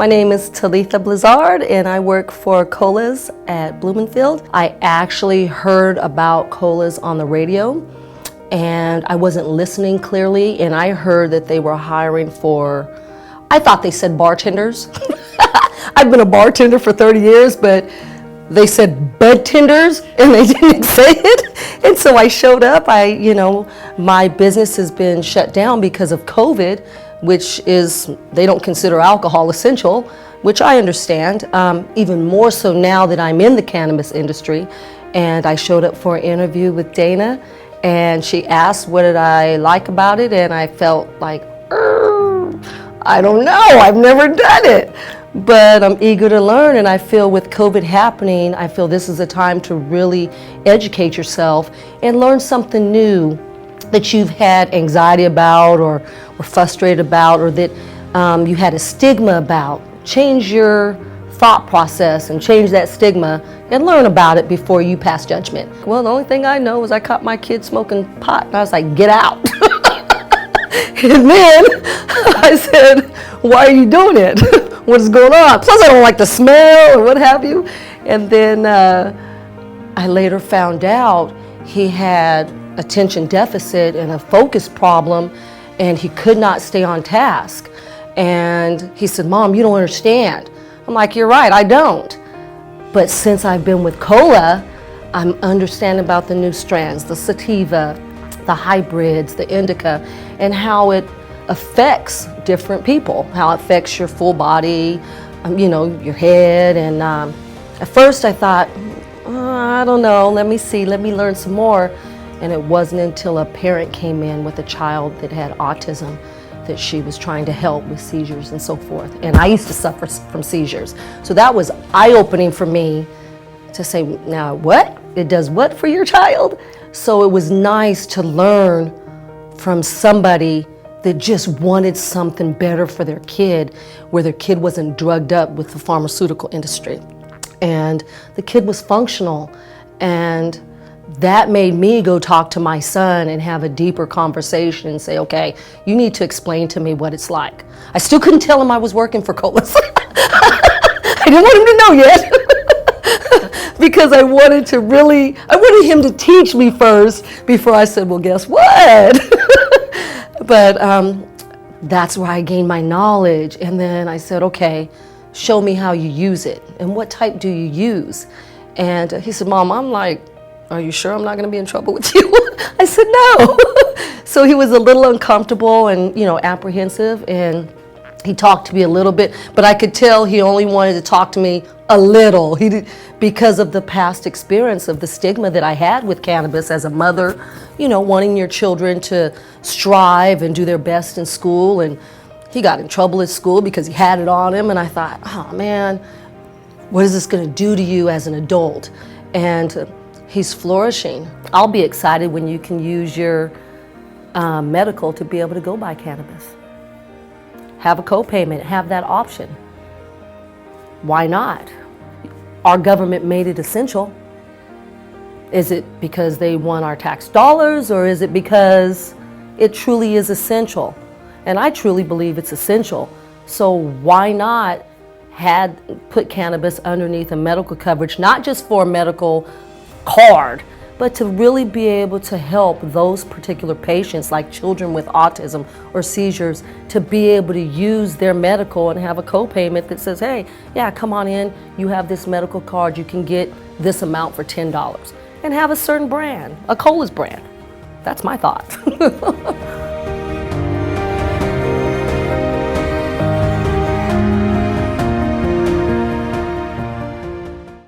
My name is Talitha Blizzard and I work for KOLAS at Blumenfeld. I actually heard about KOLAS on the radio and I wasn't listening clearly, and I heard that they were hiring for, I thought they said bartenders. I've been a bartender for 30 years, but they said bud tenders and they didn't say it. And so I showed up. My business has been shut down because of COVID, which is, they don't consider alcohol essential, which I understand, even more so now that I'm in the cannabis industry. And I showed up for an interview with Dana, and she asked what did I like about it, and I felt like, I don't know, I've never done it. But I'm eager to learn, and I feel with COVID happening, I feel this is a time to really educate yourself and learn something new that you've had anxiety about or frustrated about, or that you had a stigma about. Change your thought process and change that stigma and learn about it before you pass judgment. Well, the only thing I know is I caught my kid smoking pot and I was like, get out. And then I said, why are you doing it? What is going on? Plus I don't like the smell or what have you. And then I later found out he had attention deficit and a focus problem, and he could not stay on task. And he said, Mom, you don't understand. I'm like, you're right, I don't. But since I've been with KOLA, I'm understanding about the new strands, the sativa, the hybrids, the indica, and how it affects different people, how it affects your full body, your head. And at first I thought, I don't know, let me learn some more. And it wasn't until a parent came in with a child that had autism that she was trying to help with seizures and so forth. And I used to suffer from seizures. So that was eye-opening for me to say, now what? It does what for your child? So it was nice to learn from somebody that just wanted something better for their kid, where their kid wasn't drugged up with the pharmaceutical industry. And the kid was functional, and that made me go talk to my son and have a deeper conversation and say, okay, you need to explain to me what it's like. I still couldn't tell him I was working for KOLAS. I didn't want him to know yet because I wanted him to teach me first before I said, well, guess what? But that's where I gained my knowledge. And then I said, okay, show me how you use it and what type do you use? And he said, Mom, I'm like, are you sure I'm not going to be in trouble with you? I said, no. So he was a little uncomfortable and, apprehensive, and he talked to me a little bit, but I could tell he only wanted to talk to me a little. He did, because of the past experience of the stigma that I had with cannabis as a mother, wanting your children to strive and do their best in school. And he got in trouble at school because he had it on him, and I thought, oh man, what is this going to do to you as an adult? And he's flourishing. I'll be excited when you can use your medical to be able to go buy cannabis. Have a co-payment, have that option. Why not? Our government made it essential. Is it because they want our tax dollars, or is it because it truly is essential? And I truly believe it's essential. So why not put cannabis underneath a medical coverage, not just for a medical card, but to really be able to help those particular patients, like children with autism or seizures, to be able to use their medical and have a co-payment that says, hey, yeah, come on in, you have this medical card, you can get this amount for $10, and have a certain brand, a KOLAS brand. That's my thought.